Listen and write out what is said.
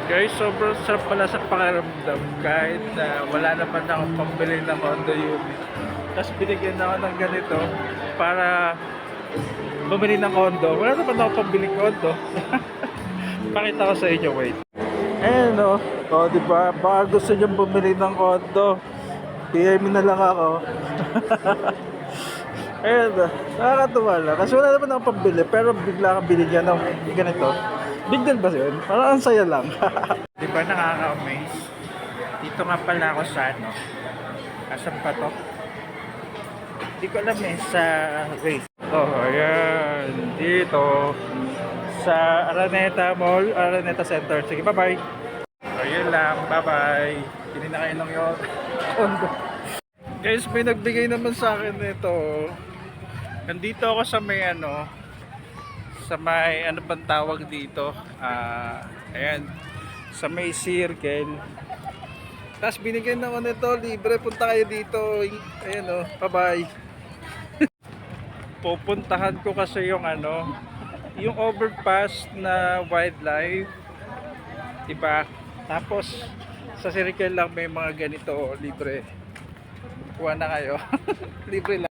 Guys, sobrang sarap pala sa pakiramdam kahit na wala naman akong pambili ng condo unit. Tapos binigyan ako ng ganito para bumili ng condo. Wala naman ako pambili condo. Pakita ko sa inyo, wait. Ayan o. O, diba? Baka gusto nyo bumili ng condo. PM na lang ako. Ayan o. Nakakatuwa lang. Kasi wala naman akong pambili. Pero bigla kang binigyan ng ganito. Big deal ba yun? Parang ang saya lang. Di ba nakaka-amaze? Dito nga pala ako sa ano. Asan pa to? Hindi ko alam eh. Sa race. Oh, ayan. Dito. Sa Araneta Mall. Araneta Center. Sige, bye-bye. Ayun lang. Bye-bye. Hindi na kayo lang yun. Guys, may nagbigay naman sa akin nito. Nandito ako sa may ano. Sa may ano bang tawag dito, ayan, sa may circle. Tapos binigyan naman ito, libre, punta kayo dito. Ayan o, bye bye. Pupuntahan ko kasi yung ano, yung overpass na wildlife, diba? Tapos sa circle lang may mga ganito, libre. Kuha na kayo. Libre lang.